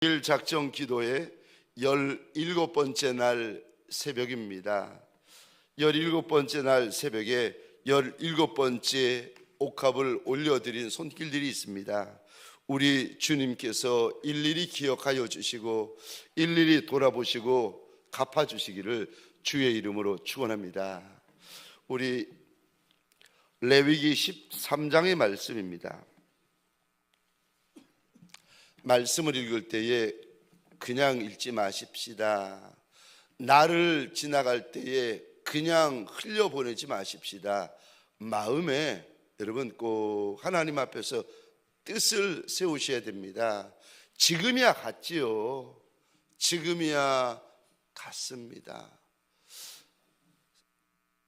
일 작정 기도의 17번째 날 새벽입니다. 17번째 날 새벽에 17번째 옥합을 올려드린 손길들이 있습니다. 우리 주님께서 일일이 기억하여 주시고 일일이 돌아보시고 갚아주시기를 주의 이름으로 축원합니다. 우리 레위기 13장의 말씀입니다. 말씀을 읽을 때에 그냥 읽지 마십시다. 나를 지나갈 때에 그냥 흘려보내지 마십시다. 마음에 여러분 꼭 하나님 앞에서 뜻을 세우셔야 됩니다. 지금이야 같지요. 지금이야 같습니다.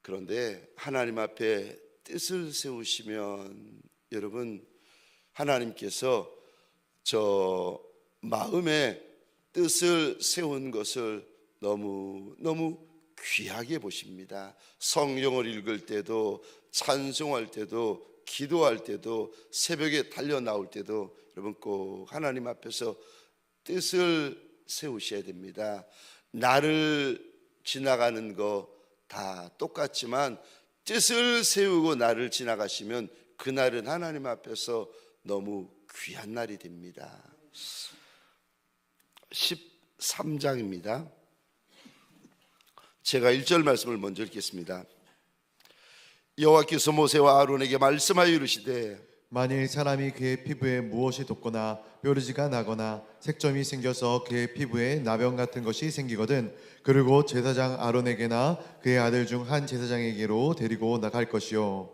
그런데 하나님 앞에 뜻을 세우시면 여러분 하나님께서 저 마음에 뜻을 세운 것을 너무 귀하게 보십니다. 성경을 읽을 때도 찬송할 때도 기도할 때도 새벽에 달려 나올 때도 여러분 꼭 하나님 앞에서 뜻을 세우셔야 됩니다. 나를 지나가는 거 다 똑같지만 뜻을 세우고 나를 지나가시면 그날은 하나님 앞에서 너무 귀한 날이 됩니다. 13장입니다. 제가 1절 말씀을 먼저 읽겠습니다. 여호와께서 모세와 아론에게 말씀하여 이르시되 만일 사람이 그의 피부에 무엇이 돋거나 뾰루지가 나거나 색점이 생겨서 그의 피부에 나병 같은 것이 생기거든 그리고 제사장 아론에게나 그의 아들 중 한 제사장에게로 데리고 나갈 것이요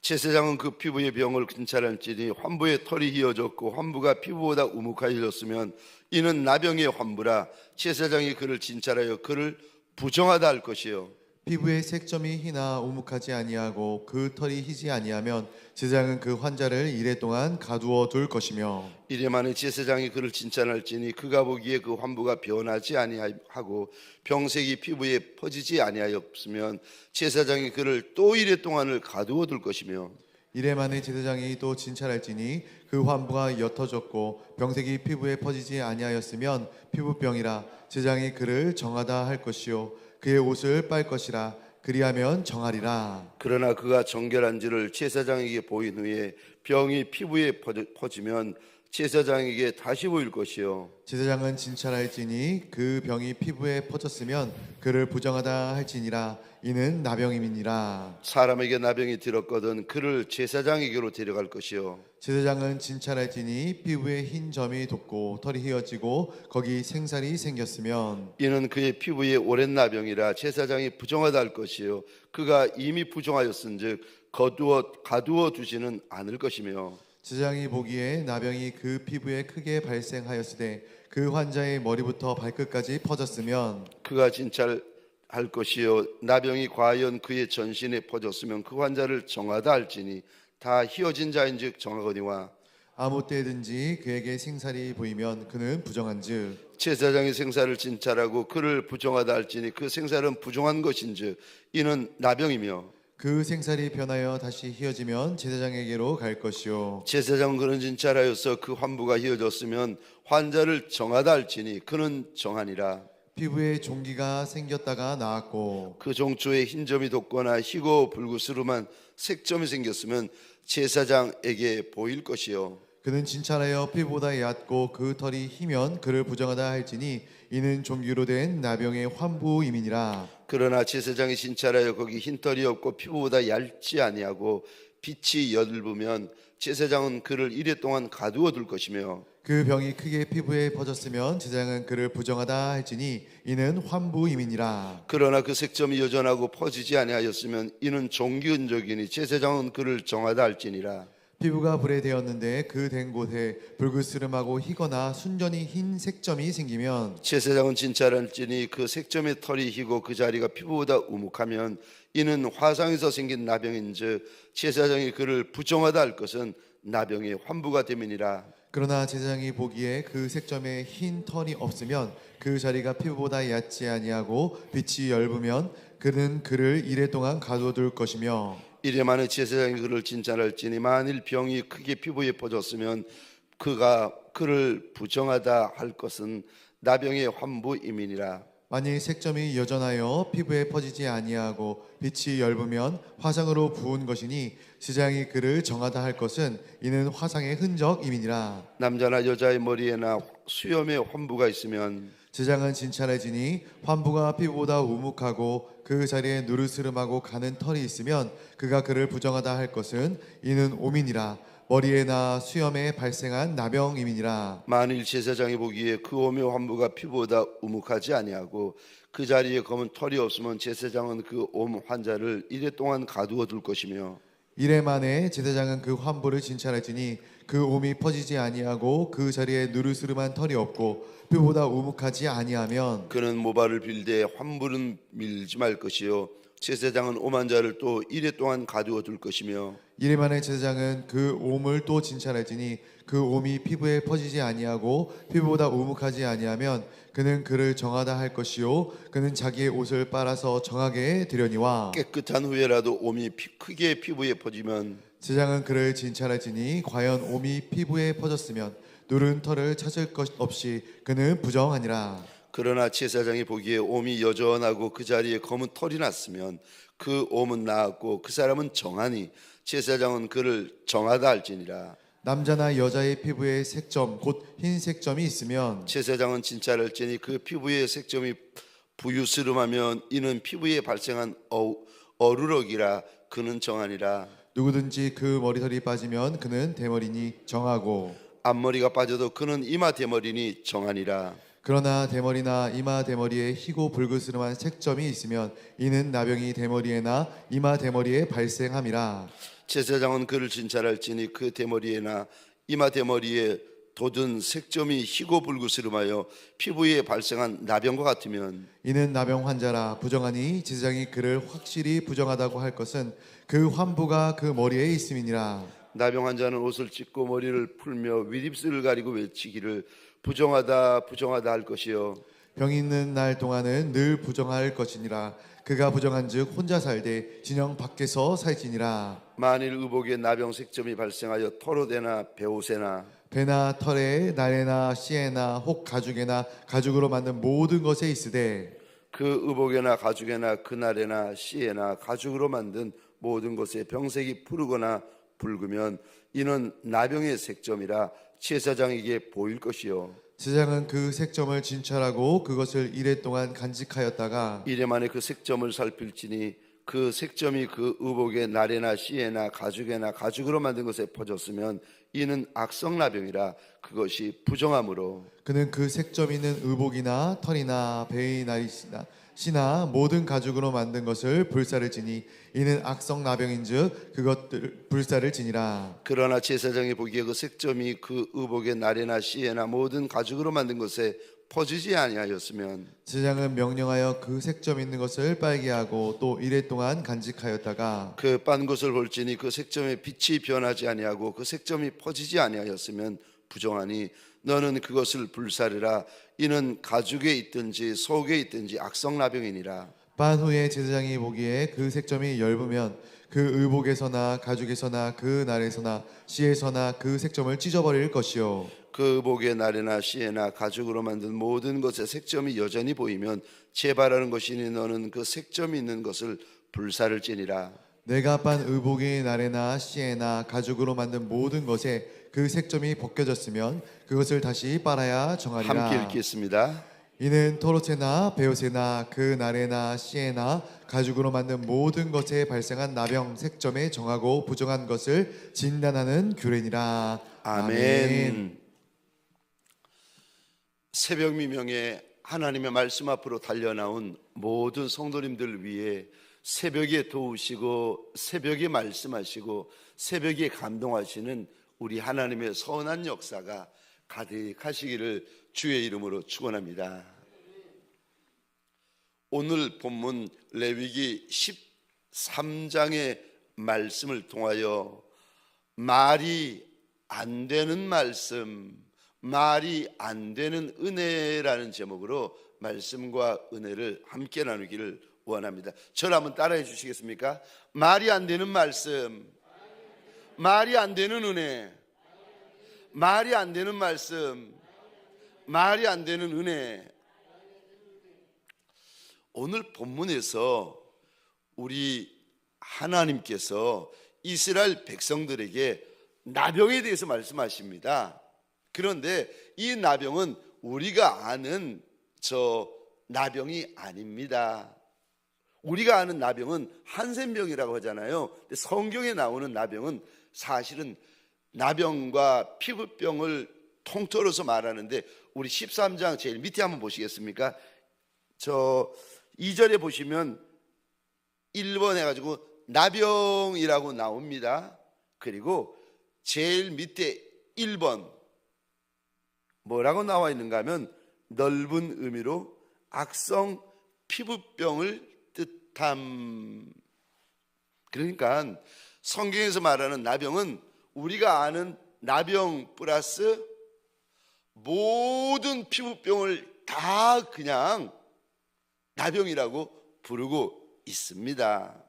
제사장은 그 피부의 병을 진찰할지니 환부의 털이 휘어졌고 환부가 피부보다 우묵하여졌으면 이는 나병의 환부라 제사장이 그를 진찰하여 그를 부정하다 할 것이요 피부에 색점이 희나 우묵하지 아니하고 그 털이 희지 아니하면 제사장은 그 환자를 이레 동안 가두어 둘 것이며 이래 만에 제사장이 그를 진찰할지니 그가 보기에 그 환부가 변하지 아니하고 병색이 피부에 퍼지지 아니하였으면 제사장이 그를 또 이레 동안을 가두어 둘 것이며 이래 만에 제사장이 또 진찰할지니 그 환부가 옅어졌고 병색이 피부에 퍼지지 아니하였으면 피부병이라 제사장이 그를 정하다 할 것이요 그의 옷을 빨 것이라 그리하면 정하리라. 그러나 그가 정결한지를 제사장에게 보인 후에 병이 피부에 퍼지면 제사장에게 다시 보일 것이요 제사장은 진찰할지니 그 병이 피부에 퍼졌으면 그를 부정하다 할지니라 이는 나병임이니라. 사람에게 나병이 들었거든 그를 제사장에게로 데려갈 것이요 제사장은 진찰할지니 피부에 흰 점이 돋고 털이 휘어지고 거기 생살이 생겼으면 이는 그의 피부에 오랜 나병이라 제사장이 부정하다 할 것이요 그가 이미 부정하였은즉 가두어 두지는 않을 것이며 제사장이 보기에 나병이 그 피부에 크게 발생하였으되 그 환자의 머리부터 발끝까지 퍼졌으면 그가 진찰할 것이요 나병이 과연 그의 전신에 퍼졌으면 그 환자를 정하다 할지니 다 휘어진 자인즉 정하거니와 아무 때든지 그에게 생살이 보이면 그는 부정한즉 제사장이 생사를 진찰하고 그를 부정하다 할지니 그 생사는 부정한 것인즉 이는 나병이며 그 생살이 변하여 다시 휘어지면 제사장에게로 갈 것이요 제사장은 그는 진찰하여서 그 환부가 휘어졌으면 환자를 정하다 할지니 그는 정하니라 피부에 종기가 생겼다가 나았고 그 종초에 흰 점이 돋거나 희고 불구스름한 색점이 생겼으면 제사장에게 보일 것이요 그는 진찰하여 피부보다 얕고 그 털이 희면 그를 부정하다 할지니 이는 종기로 된 나병의 환부임이니라. 그러나 제사장이 진찰하여 거기 흰털이 없고 피부보다 얇지 아니하고 빛이 엷으면 제사장은 그를 이레 동안 가두어 둘 것이며 그 병이 크게 피부에 퍼졌으면 제사장은 그를 부정하다 할지니 이는 환부임이니라. 그러나 그 색점이 여전하고 퍼지지 아니하였으면 이는 종기은적이니 제사장은 그를 정하다 할지니라 피부가 불에 되었는데 그 된 곳에 불그스름하고 희거나 순전히 흰 색점이 생기면 제사장은 진찰할지니 그 색점의 털이 희고 그 자리가 피부보다 우묵하면 이는 화상에서 생긴 나병인즉 제사장이 그를 부정하다 할 것은 나병의 환부가 됨이니라 그러나 제사장이 보기에 그 색점에 흰 털이 없으면 그 자리가 피부보다 얕지 아니하고 빛이 엷으면 그는 그를 이레 동안 가둬둘 것이며 이래 만에 제사장이 그를 진찰할지니 만일 병이 크게 피부에 퍼졌으면 그를 부정하다 할 것은 나병의 환부임이니라. 만일 색점이 여전하여 피부에 퍼지지 아니하고 빛이 엷으면 화상으로 부은 것이니 제장이 그를 정하다 할 것은 이는 화상의 흔적임이니라. 남자나 여자의 머리에나 수염에 환부가 있으면 제장은 진찰해지니 환부가 피부보다 우묵하고 그 자리에 누르스름하고 가는 털이 있으면 그가 그를 부정하다 할 것은 이는 오민이라. 머리에나 수염에 발생한 나병임이니라. 만일 제사장이 보기에 그 오며 환부가 피부보다 우묵하지 아니하고 그 자리에 검은 털이 없으면 제사장은 그 옴 환자를 이래 동안 가두어 둘 것이며 이래 만에 제사장은 그 환부를 진찰하지니 그 옴이 퍼지지 아니하고 그 자리에 누르스름한 털이 없고 피부보다 우묵하지 아니하면 그는 모발을 빌되 환부는 밀지 말 것이요 제사장은 옴 환자를 또 이래 동안 가두어 둘 것이며 이래 만에 제사장은 그 옴을 또 진찰하지니 그 옴이 피부에 퍼지지 아니하고 피부보다 우묵하지 아니하면 그는 그를 정하다 할 것이요 그는 자기의 옷을 빨아서 정하게 되려니와 깨끗한 후에라도 옴이 크게 피부에 퍼지면 제사장은 그를 진찰하지니 과연 옴이 피부에 퍼졌으면 누른 털을 찾을 것 없이 그는 부정하니라. 그러나 제사장이 보기에 옴이 여전하고 그 자리에 검은 털이 났으면 그 옴은 나았고 그 사람은 정하니 제사장은 그를 정하다 할지니라. 남자나 여자의 피부에 색점 곧 흰 색점이 있으면 제사장은 진찰할지니 그 피부에 색점이 부유스름하면 이는 피부에 발생한 어루럭이라 그는 정하니라. 누구든지 그 머리털이 빠지면 그는 대머리니 정하고 앞머리가 빠져도 그는 이마 대머리니 정하니라. 그러나 대머리나 이마 대머리에 희고 붉으스름한 색점이 있으면 이는 나병이 대머리에나 이마 대머리에 발생함이라. 제사장은 그를 진찰할지니 그 대머리에나 이마 대머리에 돋은 색점이 희고 붉으스름하여 피부에 발생한 나병과 같으면 이는 나병 환자라. 부정하니 제사장이 그를 확실히 부정하다고 할 것은 그 환부가 그 머리에 있음이니라. 나병 환자는 옷을 찢고 머리를 풀며 윗입술을 가리고 외치기를 부정하다 부정하다 할 것이요 병이 있는 날 동안은 늘 부정할 것이니라. 그가 부정한즉 혼자 살되 진영 밖에서 살지니라. 만일 의복에 나병 색점이 발생하여 털옷에나 베옷에나 배나 털에 날에나 씨에나 혹 가죽에나 가죽으로 만든 모든 것에 있으되 그 의복에나 가죽에나 그날에나 씨에나 가죽으로 만든 모든 것에 병색이 푸르거나 붉으면 이는 나병의 색점이라 제사장에게 보일 것이요 제사장은 그 색점을 진찰하고 그것을 이래 동안 간직하였다가 이래 만에 그 색점을 살필지니 그 색점이 그 의복의 날에나 씨에나 가죽에나 가죽으로 만든 것에 퍼졌으면 이는 악성나병이라 그것이 부정함으로 그는 그 색점 있는 의복이나 털이나 배의 날이나 씨나 모든 가죽으로 만든 것을 불사를 지니 이는 악성 나병인즉 그것들 불사를 지니라. 그러나 제사장이 보기에 그 색점이 그 의복의 날에나 씨에나 모든 가죽으로 만든 것에 퍼지지 아니하였으면 제사장은 명령하여 그 색점 있는 것을 빨게 하고 또 이래 동안 간직하였다가 그 빤 것을 볼지니 그 색점의 빛이 변하지 아니하고 그 색점이 퍼지지 아니하였으면 부정하니 너는 그것을 불사르라. 이는 가죽에 있든지 속에 있든지 악성나병이니라. 빤 후에 제사장이 보기에 그 색점이 엷으면 그 의복에서나 가죽에서나 그 날에서나 씨에서나 그 색점을 찢어버릴 것이요 그 의복의 날에나 씨에나 가죽으로 만든 모든 것에 색점이 여전히 보이면 재발하는 것이니 너는 그 색점이 있는 것을 불사를 지니라. 내가 빤 의복의 날에나 씨에나 가죽으로 만든 모든 것에 그 색점이 벗겨졌으면 그것을 다시 빨아야 정하리라. 함께 읽겠습니다. 이는 토로체나 베옷에나 그 날에나 씨에나 가죽으로 만든 모든 것에 발생한 나병 색점에 정하고 부정한 것을 진단하는 규례니라. 아멘. 새벽 미명에 하나님의 말씀 앞으로 달려나온 모든 성도님들 위해 새벽에 도우시고 새벽에 말씀하시고 새벽에 감동하시는 우리 하나님의 선한 역사가 가득하시기를 주의 이름으로 축원합니다. 오늘 본문 레위기 13장의 말씀을 통하여 말이 안 되는 말씀, 말이 안 되는 은혜라는 제목으로 말씀과 은혜를 함께 나누기를 원합니다. 저를 한번 따라해 주시겠습니까? 말이 안 되는 말씀, 말이 안 되는 은혜, 말이 안 되는 말씀, 말이 안 되는 은혜. 오늘 본문에서 우리 하나님께서 이스라엘 백성들에게 나병에 대해서 말씀하십니다. 그런데 이 나병은 우리가 아는 저 나병이 아닙니다. 우리가 아는 나병은 한센병이라고 하잖아요. 근데 성경에 나오는 나병은 사실은 나병과 피부병을 통틀어서 말하는데, 우리 13장 제일 밑에 한번 보시겠습니까? 저 2절에 보시면 1번 해가지고 나병이라고 나옵니다. 그리고 제일 밑에 1번 뭐라고 나와 있는가 하면 넓은 의미로 악성 피부병을 뜻함. 그러니까 성경에서 말하는 나병은 우리가 아는 나병 플러스 모든 피부병을 다 그냥 나병이라고 부르고 있습니다.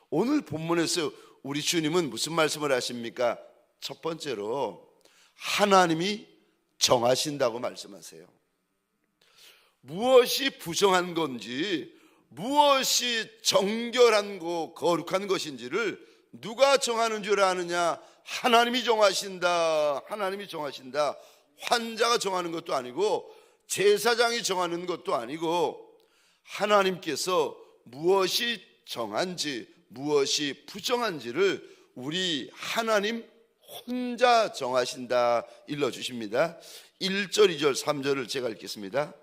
오늘 본문에서 우리 주님은 무슨 말씀을 하십니까? 첫 번째로 하나님이 정하신다고 말씀하세요. 무엇이 부정한 건지, 무엇이 정결한 거 거룩한 것인지를 누가 정하는 줄 아느냐? 하나님이 정하신다. 하나님이 정하신다. 환자가 정하는 것도 아니고 제사장이 정하는 것도 아니고 하나님께서 무엇이 정한지 무엇이 부정한지를 우리 하나님 혼자 정하신다 일러주십니다. 1절, 2절, 3절을 제가 읽겠습니다.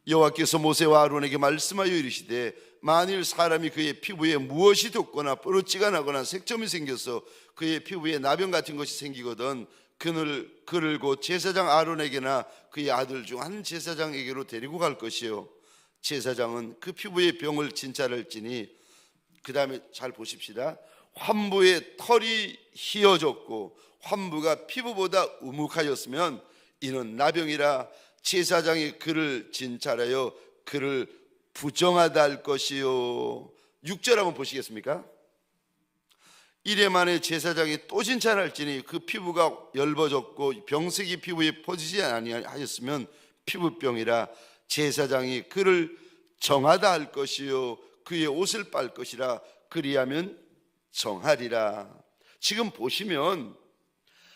여호와께서 모세와 아론에게 말씀하여 이르시되 만일 사람이 그의 피부에 무엇이 돋거나 뾰루지가 나거나 색점이 생겨서 그의 피부에 나병 같은 것이 생기거든 그를 곧 제사장 아론에게나 그의 아들 중 한 제사장에게로 데리고 갈 것이요 제사장은 그 피부의 병을 진찰할지니, 그 다음에 잘 보십시다. 환부의 털이 휘어졌고 환부가 피부보다 우묵하였으면 이는 나병이라 제사장이 그를 진찰하여 그를 부정하다 할 것이요. 6절 한번 보시겠습니까? 이래 만에 제사장이 또 진찰할지니 그 피부가 엷어졌고 병색이 피부에 퍼지지 아니하였으면 피부병이라 제사장이 그를 정하다 할 것이요 그의 옷을 빨 것이라 그리하면 정하리라. 지금 보시면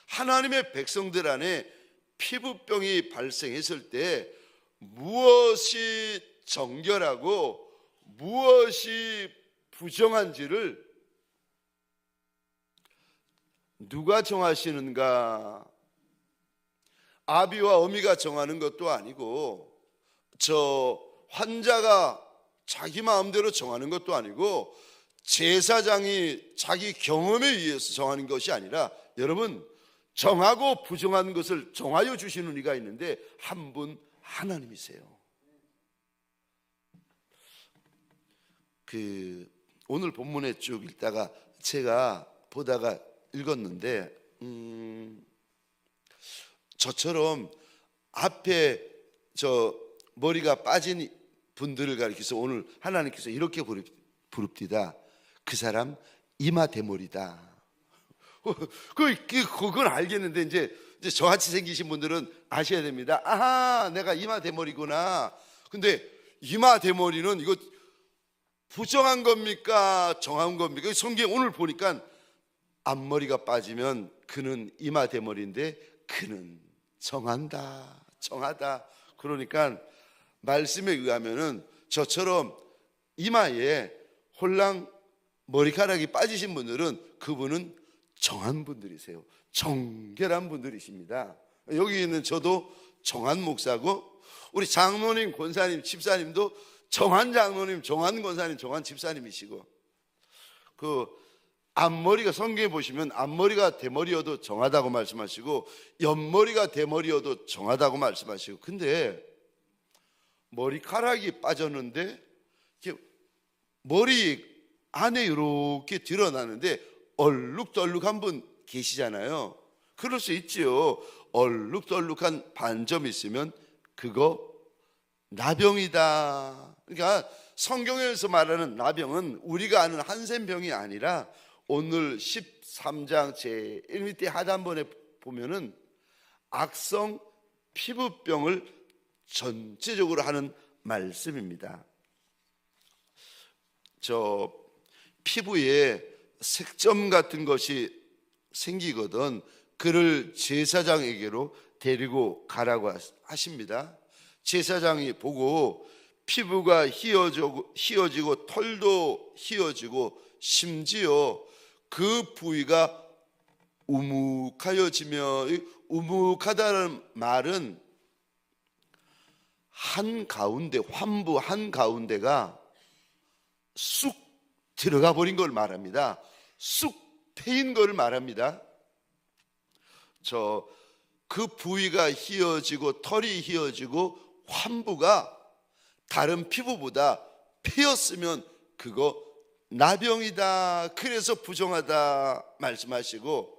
하나님의 백성들 안에 피부병이 발생했을 때 무엇이 정결하고 무엇이 부정한지를 누가 정하시는가? 아비와 어미가 정하는 것도 아니고 저 환자가 자기 마음대로 정하는 것도 아니고 제사장이 자기 경험에 의해서 정하는 것이 아니라, 여러분, 정하고 부정한 것을 정하여 주시는 이가 있는데 한 분 하나님이세요. 오늘 본문에 쭉 읽다가 제가 보다가 읽었는데 저처럼 앞에 저 머리가 빠진 분들을 가리켜서 오늘 하나님께서 이렇게 부릅디다. 그 사람 이마 대머리다. 그건 알겠는데 이제 저같이 생기신 분들은 아셔야 됩니다. 아하, 내가 이마 대머리구나. 근데 이마 대머리는 이거 부정한 겁니까? 정한 겁니까? 성경 오늘 보니까 앞머리가 빠지면 그는 이마 대머리인데 그는 정한다, 정하다. 그러니까 말씀에 의하면은 저처럼 이마에 홀랑 머리카락이 빠지신 분들은 그분은 정한 분들이세요. 정결한 분들이십니다. 여기 있는 저도 정한 목사고 우리 장로님, 권사님, 집사님도 정한 장로님, 정한 권사님, 정한 집사님이시고, 그 앞머리가 성경에 보시면 앞머리가 대머리여도 정하다고 말씀하시고 옆머리가 대머리여도 정하다고 말씀하시고, 근데 머리카락이 빠졌는데 머리 안에 이렇게 드러나는데 얼룩덜룩한 분 계시잖아요. 그럴 수 있지요. 얼룩덜룩한 반점이 있으면 그거 나병이다. 그러니까 성경에서 말하는 나병은 우리가 아는 한센병이 아니라 오늘 13장 제1 밑에 하단번에 보면은 악성 피부병을 전체적으로 하는 말씀입니다. 저 피부에 색점 같은 것이 생기거든 그를 제사장에게로 데리고 가라고 하십니다. 제사장이 보고 피부가 휘어지고 털도 휘어지고 심지어 그 부위가 우묵하여지며, 우묵하다는 말은 한가운데, 환부 한가운데가 쑥 들어가 버린 걸 말합니다. 쑥 패인 걸 말합니다. 그 부위가 휘어지고 털이 휘어지고 환부가 다른 피부보다 패였으면 그거 나병이다, 그래서 부정하다 말씀하시고,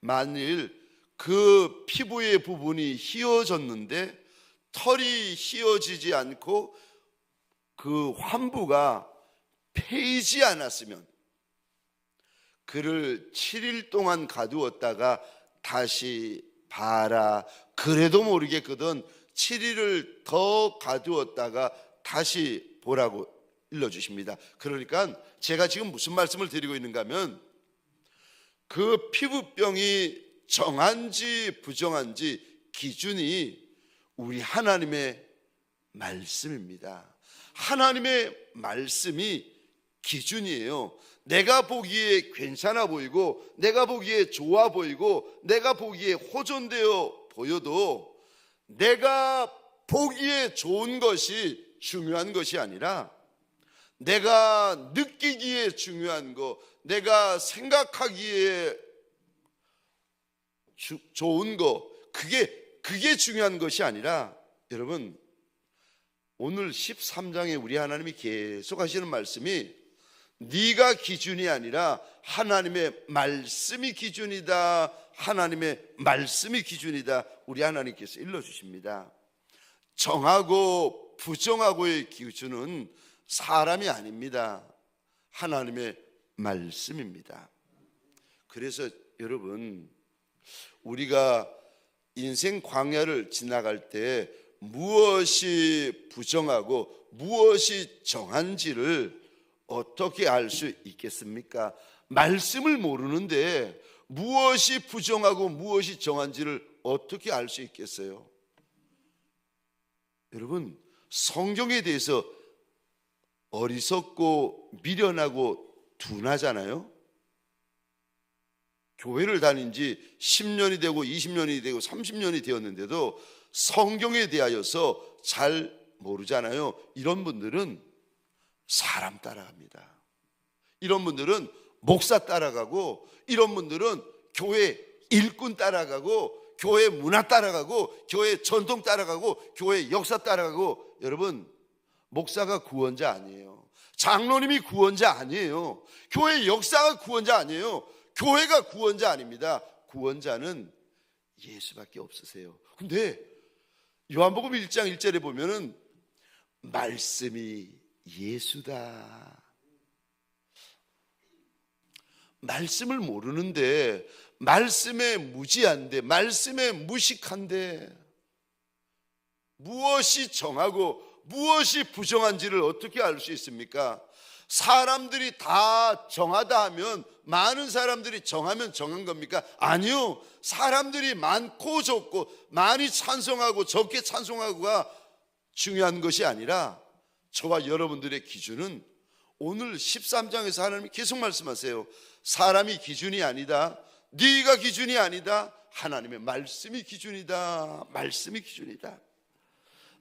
만일 그 피부의 부분이 휘어졌는데 털이 휘어지지 않고 그 환부가 패이지 않았으면 그를 7일 동안 가두었다가 다시 봐라. 그래도 모르겠거든 7일을 더 가두었다가 다시 보라고 일러주십니다. 그러니까 제가 지금 무슨 말씀을 드리고 있는가 하면, 그 피부병이 정한지 부정한지 기준이 우리 하나님의 말씀입니다. 하나님의 말씀이 기준이에요. 내가 보기에 괜찮아 보이고 내가 보기에 좋아 보이고 내가 보기에 호전되어 보여도 내가 보기에 좋은 것이 중요한 것이 아니라 내가 느끼기에 중요한 거, 내가 생각하기에 좋은 거, 그게 중요한 것이 아니라, 여러분 오늘 13장에 우리 하나님이 계속 하시는 말씀이 네가 기준이 아니라 하나님의 말씀이 기준이다, 하나님의 말씀이 기준이다, 우리 하나님께서 일러주십니다. 정하고 부정하고의 기준은 사람이 아닙니다. 하나님의 말씀입니다. 그래서 여러분, 우리가 인생 광야를 지나갈 때 무엇이 부정하고 무엇이 정한지를 어떻게 알 수 있겠습니까? 말씀을 모르는데 무엇이 부정하고 무엇이 정한지를 어떻게 알 수 있겠어요? 여러분, 성경에 대해서 어리석고 미련하고 둔하잖아요. 교회를 다닌 지 10년이 되고 20년이 되고 30년이 되었는데도 성경에 대하여서 잘 모르잖아요. 이런 분들은 사람 따라갑니다. 이런 분들은 목사 따라가고, 이런 분들은 교회 일꾼 따라가고, 교회 문화 따라가고, 교회 전통 따라가고, 교회 역사 따라가고. 여러분, 목사가 구원자 아니에요. 장로님이 구원자 아니에요. 교회 역사가 구원자 아니에요. 교회가 구원자 아닙니다. 구원자는 예수밖에 없으세요. 근데 요한복음 1장 1절에 보면은 말씀이 예수다. 말씀을 모르는데, 말씀에 무지한데, 말씀에 무식한데 무엇이 정하고 무엇이 부정한지를 어떻게 알 수 있습니까? 사람들이 다 정하다 하면, 많은 사람들이 정하면 정한 겁니까? 아니요. 사람들이 많고 적고, 많이 찬송하고 적게 찬송하고가 중요한 것이 아니라, 저와 여러분들의 기준은 오늘 13장에서 하나님이 계속 말씀하세요. 사람이 기준이 아니다, 네가 기준이 아니다, 하나님의 말씀이 기준이다. 말씀이 기준이다.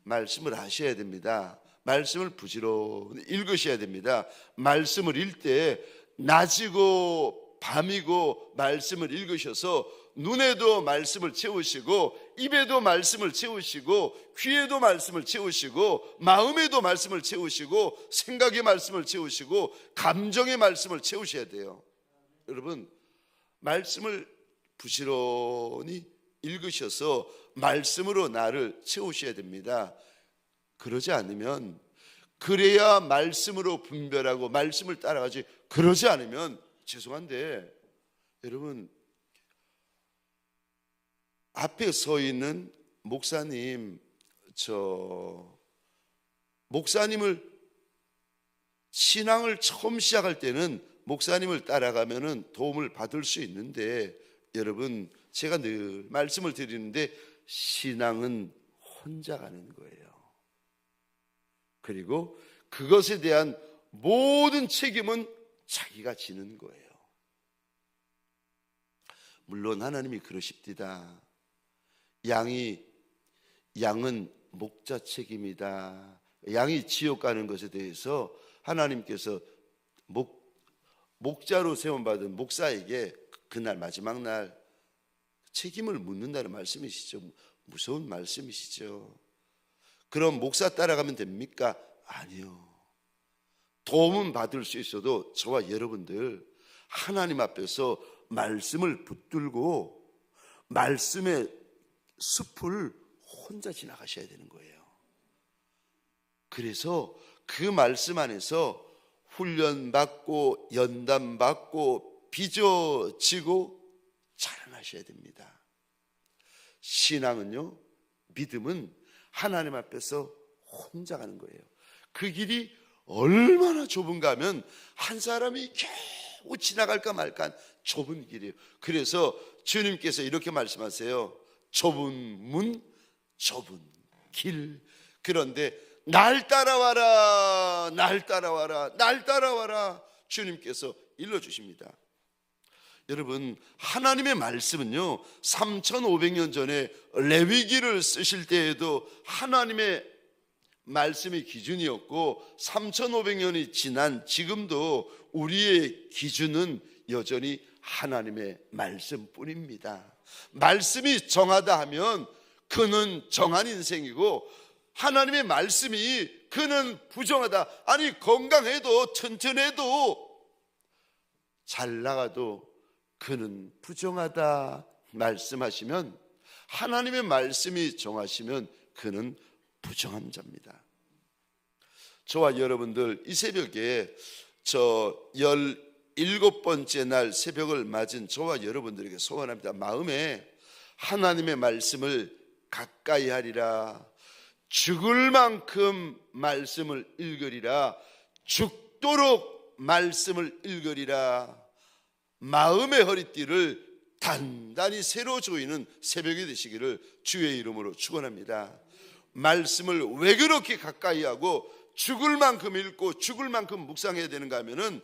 말씀을 하셔야 됩니다. 말씀을 부지런히 읽으셔야 됩니다. 말씀을 읽을 때 낮이고 밤이고 말씀을 읽으셔서 눈에도 말씀을 채우시고, 입에도 말씀을 채우시고, 귀에도 말씀을 채우시고, 마음에도 말씀을 채우시고, 생각의 말씀을 채우시고, 감정의 말씀을 채우셔야 돼요. 여러분, 말씀을 부지런히 읽으셔서 말씀으로 나를 채우셔야 됩니다. 그러지 않으면, 그래야 말씀으로 분별하고 말씀을 따라가지, 그러지 않으면, 죄송한데 여러분, 앞에 서 있는 목사님을 신앙을 처음 시작할 때는 목사님을 따라가면은 도움을 받을 수 있는데, 여러분, 제가 늘 말씀을 드리는데 신앙은 혼자 가는 거예요. 그리고 그것에 대한 모든 책임은 자기가 지는 거예요. 물론 하나님이 그러십니다. 양은 목자 책임이다. 양이 지옥 가는 것에 대해서 하나님께서 목자로 세움받은 목사에게 그날 마지막 날 책임을 묻는다는 말씀이시죠. 무서운 말씀이시죠. 그럼 목사 따라가면 됩니까? 아니요. 도움은 받을 수 있어도 저와 여러분들 하나님 앞에서 말씀을 붙들고 말씀의 숲을 혼자 지나가셔야 되는 거예요. 그래서 그 말씀 안에서 훈련받고 연단받고 빚어지고 자라나셔야 됩니다. 신앙은요, 믿음은 하나님 앞에서 혼자 가는 거예요. 그 길이 얼마나 좁은가 하면 한 사람이 겨우 지나갈까 말까 한 좁은 길이에요. 그래서 주님께서 이렇게 말씀하세요. 좁은 문, 좁은 길. 그런데 날 따라와라, 날 따라와라, 날 따라와라, 주님께서 일러주십니다. 여러분, 하나님의 말씀은요 3500년 전에 레위기를 쓰실 때에도 하나님의 말씀이 기준이었고 3500년이 지난 지금도 우리의 기준은 여전히 하나님의 말씀뿐입니다. 말씀이 정하다 하면 그는 정한 인생이고, 하나님의 말씀이 그는 부정하다, 아니 건강해도 튼튼해도 잘 나가도 그는 부정하다 말씀하시면, 하나님의 말씀이 정하시면 그는 부정한 자입니다. 저와 여러분들 이 새벽에 저 17번째 날 새벽을 맞은 저와 여러분들에게 소원합니다. 마음에 하나님의 말씀을 가까이 하리라, 죽을 만큼 말씀을 읽으리라, 죽도록 말씀을 읽으리라, 마음의 허리띠를 단단히 새로 조이는 새벽이 되시기를 주의 이름으로 축원합니다. 말씀을 왜 그렇게 가까이 하고 죽을 만큼 읽고 죽을 만큼 묵상해야 되는가 하면은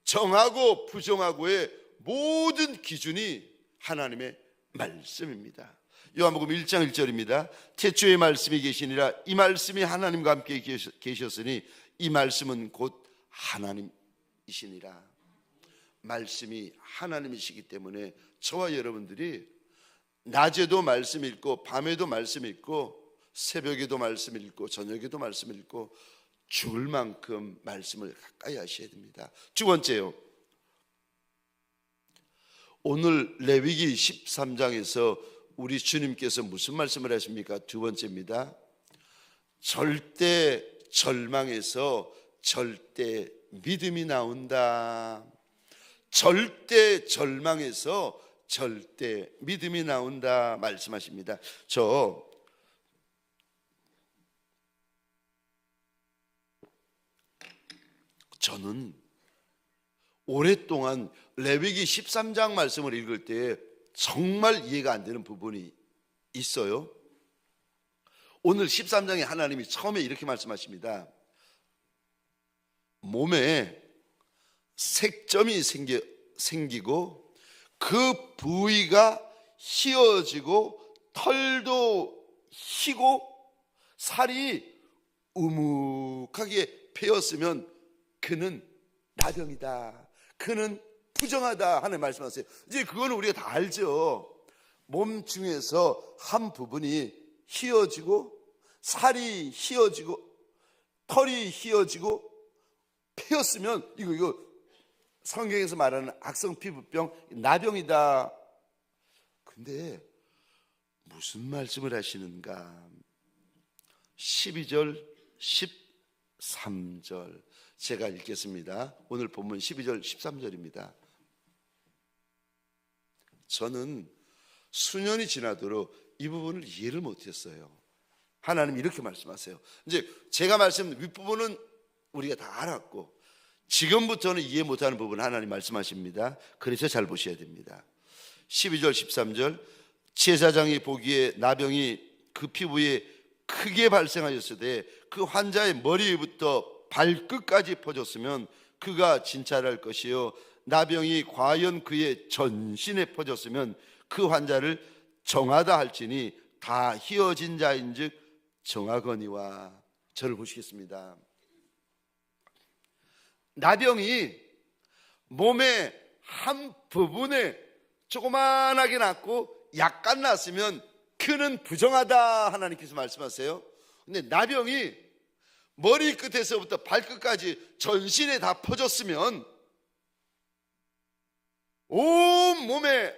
정하고 부정하고의 모든 기준이 하나님의 말씀입니다. 요한복음 1장 1절입니다. 태초에 말씀이 계시니라, 이 말씀이 하나님과 함께 계셨으니 이 말씀은 곧 하나님이시니라. 말씀이 하나님이시기 때문에 저와 여러분들이 낮에도 말씀 읽고 밤에도 말씀 읽고 새벽에도 말씀 읽고 저녁에도 말씀 읽고 죽을 만큼 말씀을 가까이 하셔야 됩니다. 두 번째요, 오늘 레위기 13장에서 우리 주님께서 무슨 말씀을 하십니까? 두 번째입니다. 절대 절망에서 절대 믿음이 나온다. 절대 절망에서 절대 믿음이 나온다 말씀하십니다. 저는 오랫동안 레위기 13장 말씀을 읽을 때 정말 이해가 안 되는 부분이 있어요. 오늘 13장에 하나님이 처음에 이렇게 말씀하십니다. 몸에 색점이 생기고 그 부위가 휘어지고 털도 희고 살이 우묵하게 패였으면 그는 나병이다, 그는 부정하다 하는 말씀하세요. 이제 그거는 우리가 다 알죠. 몸 중에서 한 부분이 휘어지고 살이 휘어지고 털이 휘어지고 패였으면 이거 성경에서 말하는 악성 피부병, 나병이다. 근데 무슨 말씀을 하시는가? 12절 13절 제가 읽겠습니다. 오늘 본문 12절 13절입니다. 저는 수년이 지나도록 이 부분을 이해를 못했어요. 하나님 이렇게 말씀하세요. 이제 제가 말씀 윗부분은 우리가 다 알았고 지금부터는 이해 못하는 부분 하나님 말씀하십니다. 그래서 잘 보셔야 됩니다. 12절 13절 제사장이 보기에 나병이 그 피부에 크게 발생하였을 때 그 환자의 머리부터 발끝까지 퍼졌으면 그가 진찰할 것이요 나병이 과연 그의 전신에 퍼졌으면 그 환자를 정하다 할지니 다 희어진 자인즉 정하거니와. 저를 보시겠습니다. 나병이 몸의 한 부분에 조그만하게 났고 약간 났으면 그는 부정하다 하나님께서 말씀하세요. 근데 나병이 머리 끝에서부터 발끝까지 전신에 다 퍼졌으면 온 몸에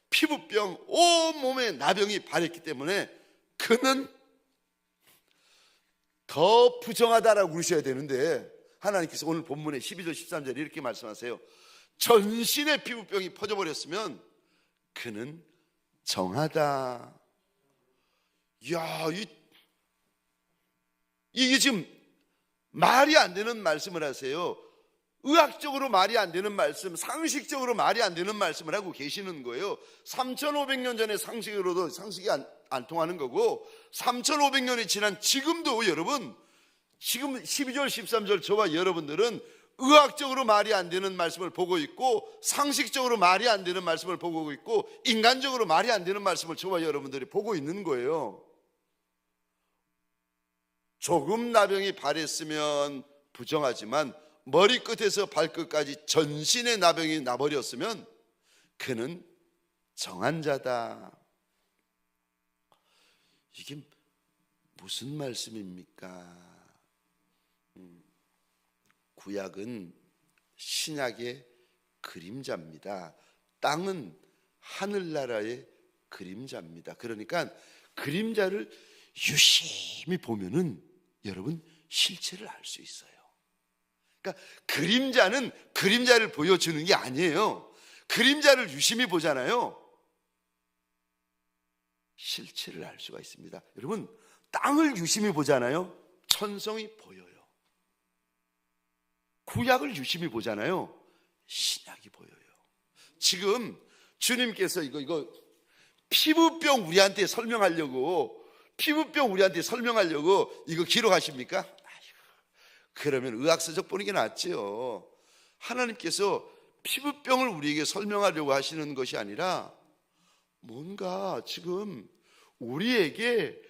피부병, 온 몸에 나병이 발했기 때문에 그는 더 부정하다라고 그러셔야 되는데 하나님께서 오늘 본문의 12절 13절에 이렇게 말씀하세요. 전신에 피부병이 퍼져버렸으면 그는 정하다. 이야, 이게 지금 말이 안 되는 말씀을 하세요. 의학적으로 말이 안 되는 말씀, 상식적으로 말이 안 되는 말씀을 하고 계시는 거예요. 3,500년 전의 상식으로도 상식이 안 통하는 거고 3,500년이 지난 지금도 여러분 지금 12절 13절 저와 여러분들은 의학적으로 말이 안 되는 말씀을 보고 있고 상식적으로 말이 안 되는 말씀을 보고 있고 인간적으로 말이 안 되는 말씀을 저와 여러분들이 보고 있는 거예요. 조금 나병이 발했으면 부정하지만 머리끝에서 발끝까지 전신에 나병이 나버렸으면 그는 정한 자다. 이게 무슨 말씀입니까? 구약은 신약의 그림자입니다. 땅은 하늘나라의 그림자입니다. 그러니까 그림자를 유심히 보면은 여러분 실체를 알 수 있어요. 그러니까 그림자는 그림자를 보여주는 게 아니에요. 그림자를 유심히 보잖아요. 실체를 알 수가 있습니다. 여러분 땅을 유심히 보잖아요. 천성이 보여요. 구약을 유심히 보잖아요. 신약이 보여요. 지금 주님께서 이거 피부병 우리한테 설명하려고 이거 기록하십니까? 그러면 의학서적 보는 게 낫지요. 하나님께서 피부병을 우리에게 설명하려고 하시는 것이 아니라 뭔가 지금 우리에게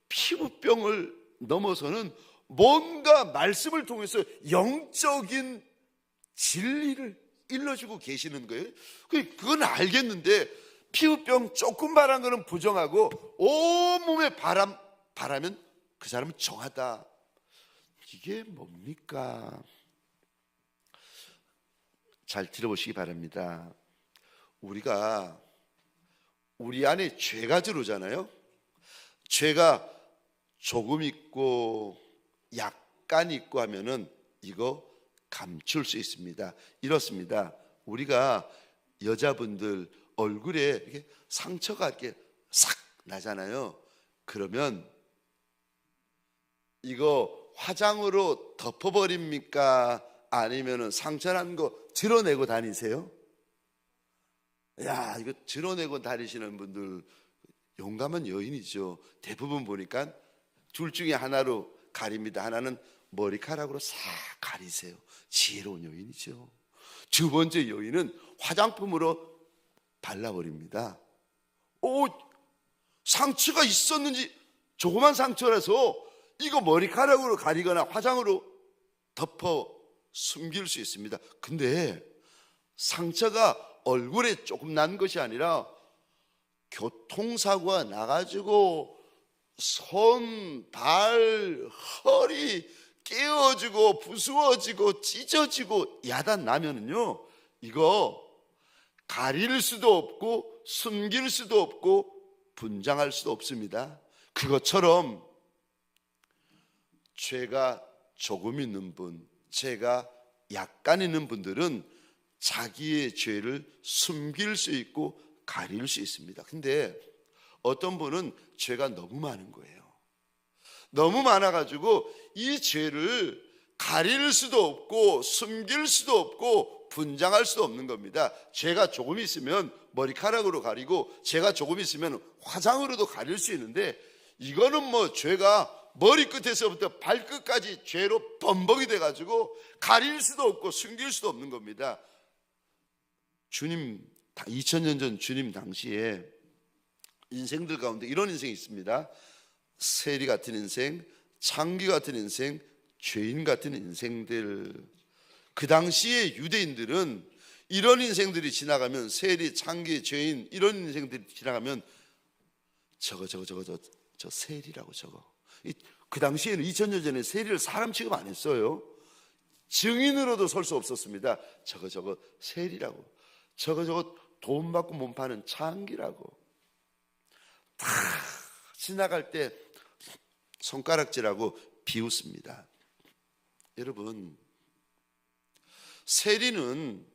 피부병을 넘어서는 뭔가 말씀을 통해서 영적인 진리를 일러주고 계시는 거예요. 그건 알겠는데 피부병 조금 바란 거는 부정하고 온몸에 바라면 그 사람은 정하다. 이게 뭡니까? 잘 들어보시기 바랍니다. 우리가 우리 안에 죄가 들어오잖아요. 죄가 조금 있고 약간 있고 하면은 이거 감출 수 있습니다. 이렇습니다. 우리가 여자분들 얼굴에 이렇게 상처가 이렇게 싹 나잖아요. 그러면 이거 화장으로 덮어버립니까? 아니면은 상처난 거 드러내고 다니세요? 야, 이거 드러내고 다니시는 분들 용감한 여인이죠. 대부분 보니까 둘 중에 하나로 가립니다. 하나는 머리카락으로 싹 가리세요. 지혜로운 여인이죠. 두 번째 여인은 화장품으로 발라버립니다. 상처가 있었는지 조그만 상처라서 이거 머리카락으로 가리거나 화장으로 덮어 숨길 수 있습니다. 근데 상처가 얼굴에 조금 난 것이 아니라 교통사고가 나가지고 손, 발, 허리 깨어지고 부수어지고 찢어지고 야단 나면은요, 이거 가릴 수도 없고 숨길 수도 없고 분장할 수도 없습니다. 그것처럼 죄가 조금 있는 분, 죄가 약간 있는 분들은 자기의 죄를 숨길 수 있고 가릴 수 있습니다. 근데 어떤 분은 죄가 너무 많은 거예요. 너무 많아가지고 이 죄를 가릴 수도 없고 숨길 수도 없고 분장할 수도 없는 겁니다. 죄가 조금 있으면 머리카락으로 가리고 죄가 조금 있으면 화장으로도 가릴 수 있는데, 이거는 뭐 죄가 머리끝에서부터 발끝까지 죄로 범벅이 돼가지고 가릴 수도 없고 숨길 수도 없는 겁니다. 주님, 2000년 전 주님 당시에 인생들 가운데 이런 인생이 있습니다. 세리 같은 인생, 창기 같은 인생, 죄인 같은 인생들. 그 당시에 유대인들은 이런 인생들이 지나가면, 세리, 창기, 죄인 이런 인생들이 지나가면 저거 세리라고. 그 당시에는 2000년 전에 세리를 사람 취급 안 했어요. 증인으로도 설 수 없었습니다. 저거 세리라고. 저거 돈 받고 몸 파는 창기라고. 다 지나갈 때 손가락질하고 비웃습니다. 여러분, 세리는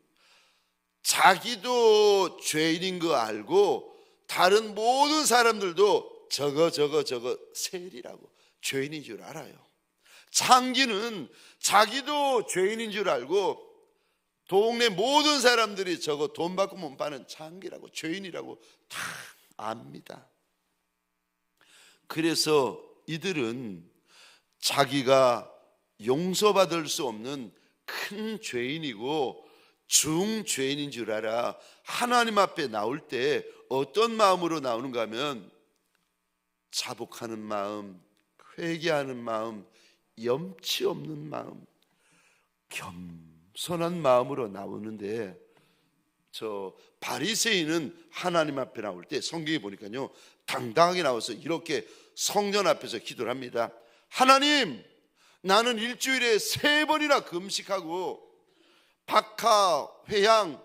자기도 죄인인 거 알고 다른 모든 사람들도 저거 세리라고, 죄인인 줄 알아요. 창기는 자기도 죄인인 줄 알고 동네 모든 사람들이 저거 돈 받고 몸 파는 창기라고, 죄인이라고 다 압니다. 그래서 이들은 자기가 용서받을 수 없는 큰 죄인이고 중죄인인 줄 알아 하나님 앞에 나올 때 어떤 마음으로 나오는가 하면 자복하는 마음, 회개하는 마음, 염치 없는 마음, 겸손한 마음으로 나오는데, 저 바리새인은 하나님 앞에 나올 때 성경에 보니까요 당당하게 나와서 이렇게 성전 앞에서 기도를 합니다. 하나님, 나는 일주일에 3번이나 금식하고 박하, 회향,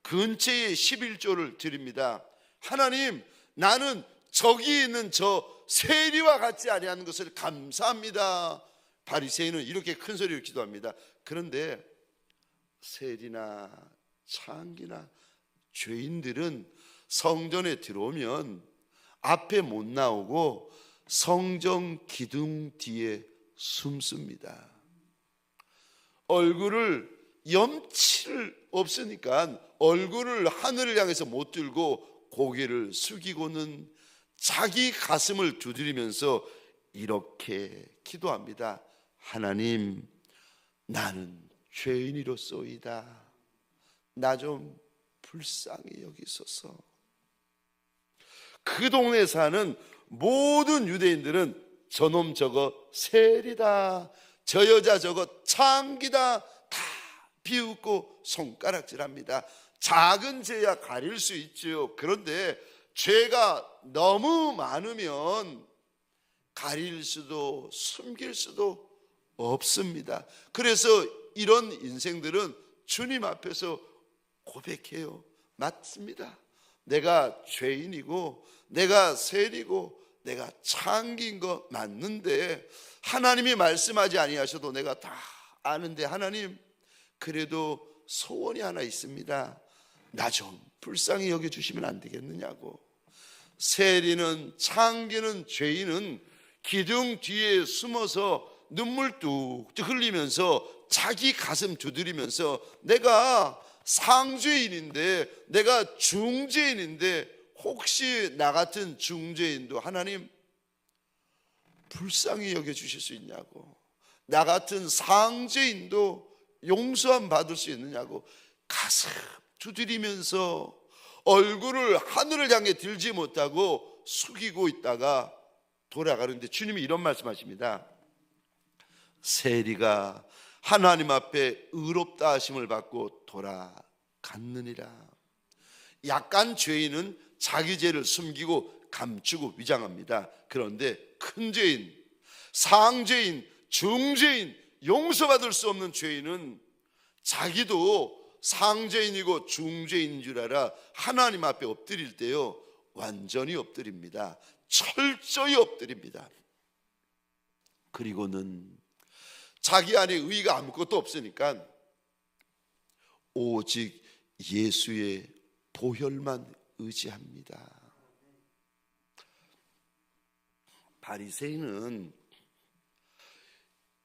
근처에 11조를 드립니다. 하나님, 나는 저기 있는 저 세리와 같지 아니하는 것을 감사합니다. 바리새인은 이렇게 큰 소리로 기도합니다. 그런데 세리나 창기나 죄인들은 성전에 들어오면 앞에 못 나오고 성전 기둥 뒤에 숨습니다. 얼굴을, 염치를 없으니까 얼굴을 하늘을 향해서 못 들고 고개를 숙이고는 자기 가슴을 두드리면서 이렇게 기도합니다. 하나님, 나는 죄인이로소이다. 나 좀 불쌍히 여기소서. 그 동네에 사는 모든 유대인들은 저놈 저거 세리다, 저 여자 저거 창기다 다 비웃고 손가락질합니다. 작은 죄야 가릴 수 있죠. 그런데 죄가 너무 많으면 가릴 수도 숨길 수도 없습니다. 그래서 이런 인생들은 주님 앞에서 고백해요. 맞습니다. 내가 죄인이고 내가 세리고 내가 창기인 거 맞는데 하나님이 말씀하지 아니하셔도 내가 다 아는데, 하나님, 그래도 소원이 하나 있습니다. 나 좀 불쌍히 여겨주시면 안 되겠느냐고. 세리는, 창기는, 죄인은 기둥 뒤에 숨어서 눈물 뚝뚝 흘리면서 자기 가슴 두드리면서 내가 상죄인인데, 내가 중죄인인데 혹시 나 같은 중죄인도 하나님 불쌍히 여겨주실 수 있냐고, 나 같은 상죄인도 용서함 받을 수 있느냐고 가슴 두드리면서 얼굴을 하늘을 향해 들지 못하고 숙이고 있다가 돌아가는데 주님이 이런 말씀하십니다. 세리가 하나님 앞에 의롭다 하심을 받고 돌아갔느니라. 약간 죄인은 자기 죄를 숨기고 감추고 위장합니다. 그런데 큰 죄인, 상죄인, 중죄인, 용서받을 수 없는 죄인은 자기도 상죄인이고 중죄인인 줄 알아 하나님 앞에 엎드릴 때요 완전히 엎드립니다. 철저히 엎드립니다. 그리고는 자기 안에 의가 아무것도 없으니까 오직 예수의 보혈만 의지합니다. 바리새인은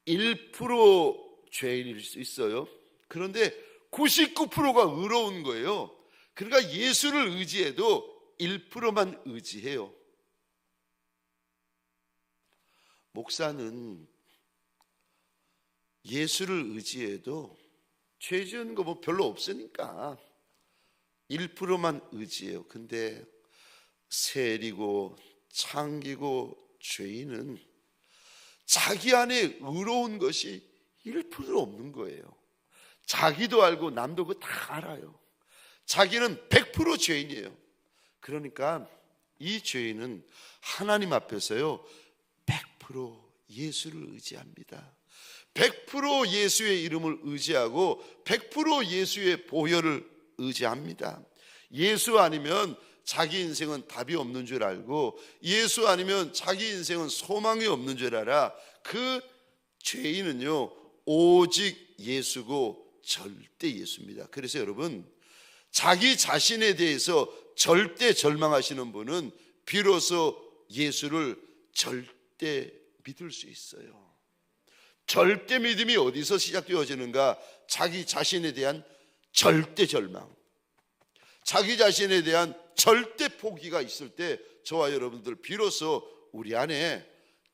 1% 죄인일 수 있어요. 그런데 99%가 의로운 거예요. 그러니까 예수를 의지해도 1%만 의지해요. 목사는 예수를 의지해도 죄 지은 거 뭐 별로 없으니까 1%만 의지해요. 근데 세리고 창기고 죄인은 자기 안에 의로운 것이 1%도 없는 거예요. 자기도 알고 남도 그거 다 알아요. 자기는 100% 죄인이에요. 그러니까 이 죄인은 하나님 앞에서요 100% 예수를 의지합니다. 100% 예수의 이름을 의지하고 100% 예수의 보혈을 의지합니다. 예수 아니면 자기 인생은 답이 없는 줄 알고 예수 아니면 자기 인생은 소망이 없는 줄 알아. 그 죄인은요 오직 예수고 절대 예수입니다. 그래서 여러분 자기 자신에 대해서 절대 절망하시는 분은 비로소 예수를 절대 믿을 수 있어요. 절대 믿음이 어디서 시작되어지는가? 자기 자신에 대한 절대 절망, 자기 자신에 대한 절대 포기가 있을 때 저와 여러분들 비로소 우리 안에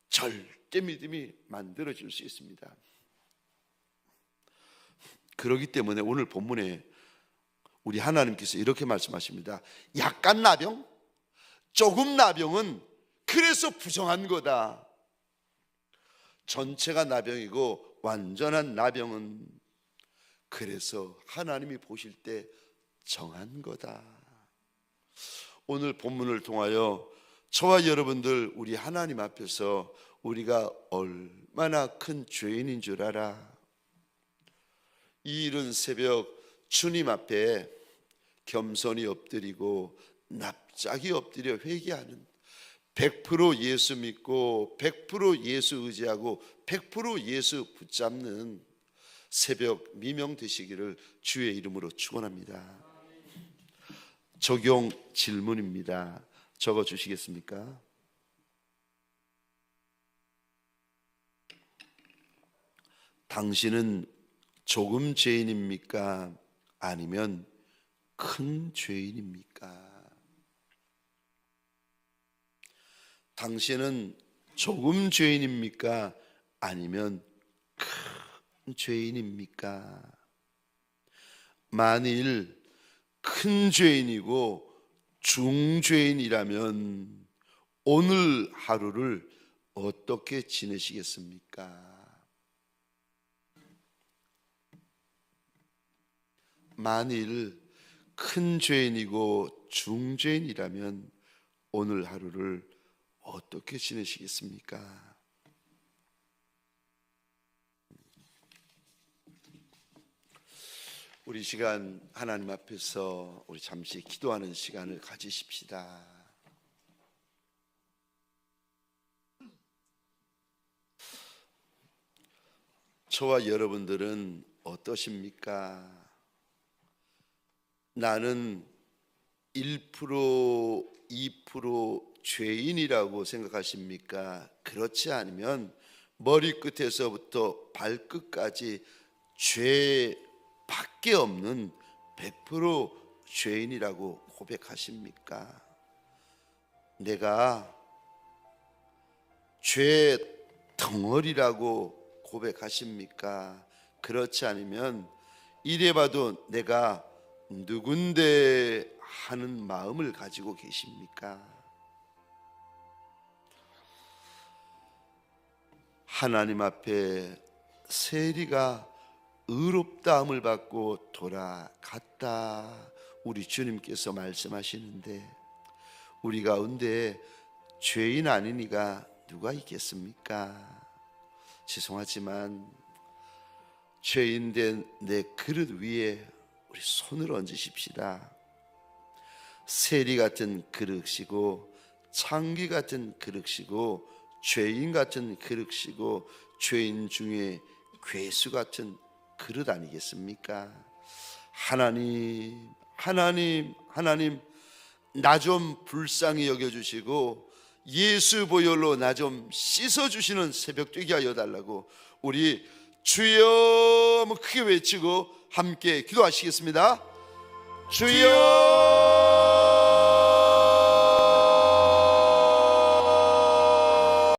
절대 믿음이 만들어질 수 있습니다. 그렇기 때문에 오늘 본문에 우리 하나님께서 이렇게 말씀하십니다. 약간 나병, 조금 나병은 그래서 부정한 거다. 전체가 나병이고 완전한 나병은 그래서 하나님이 보실 때 정한 거다. 오늘 본문을 통하여 저와 여러분들 우리 하나님 앞에서 우리가 얼마나 큰 죄인인 줄 알아. 이 이른 새벽 주님 앞에 겸손히 엎드리고 납작이 엎드려 회개하는 100% 예수 믿고 100% 예수 의지하고 100% 예수 붙잡는 새벽 미명 되시기를 주의 이름으로 축원합니다. 적용 질문입니다. 적어 주시겠습니까? 당신은 조금 죄인입니까? 아니면 큰 죄인입니까? 당신은 조금 죄인입니까? 아니면 큰 죄인입니까? 만일 큰 죄인이고 중죄인이라면 오늘 하루를 어떻게 지내시겠습니까? 만일 큰 죄인이고 중죄인이라면 오늘 하루를 어떻게 지내시겠습니까? 우리 시간 하나님 앞에서 우리 잠시 기도하는 시간을 가지십시다. 저와 여러분들은 어떠십니까? 나는 1%, 2% 죄인이라고 생각하십니까? 그렇지 않으면 머리끝에서부터 발끝까지 죄밖에 없는 100% 죄인이라고 고백하십니까? 내가 죄 덩어리라고 고백하십니까? 그렇지 않으면 이래봐도 내가 누군데 하는 마음을 가지고 계십니까? 하나님 앞에 세리가 의롭다함을 받고 돌아갔다 우리 주님께서 말씀하시는데 우리 가운데 죄인 아닌 이가 누가 있겠습니까? 죄송하지만 죄인 된 내 그릇 위에 우리 손을 얹으십시다. 세리 같은 그릇이고 창기 같은 그릇이고 죄인 같은 그릇이고 죄인 중에 괴수 같은 그릇 아니겠습니까? 하나님 나 좀 불쌍히 여겨주시고 예수 보혈로 나 좀 씻어주시는 새벽되게 하여 달라고 우리 주여 한번 크게 외치고 함께 기도하시겠습니다. 주여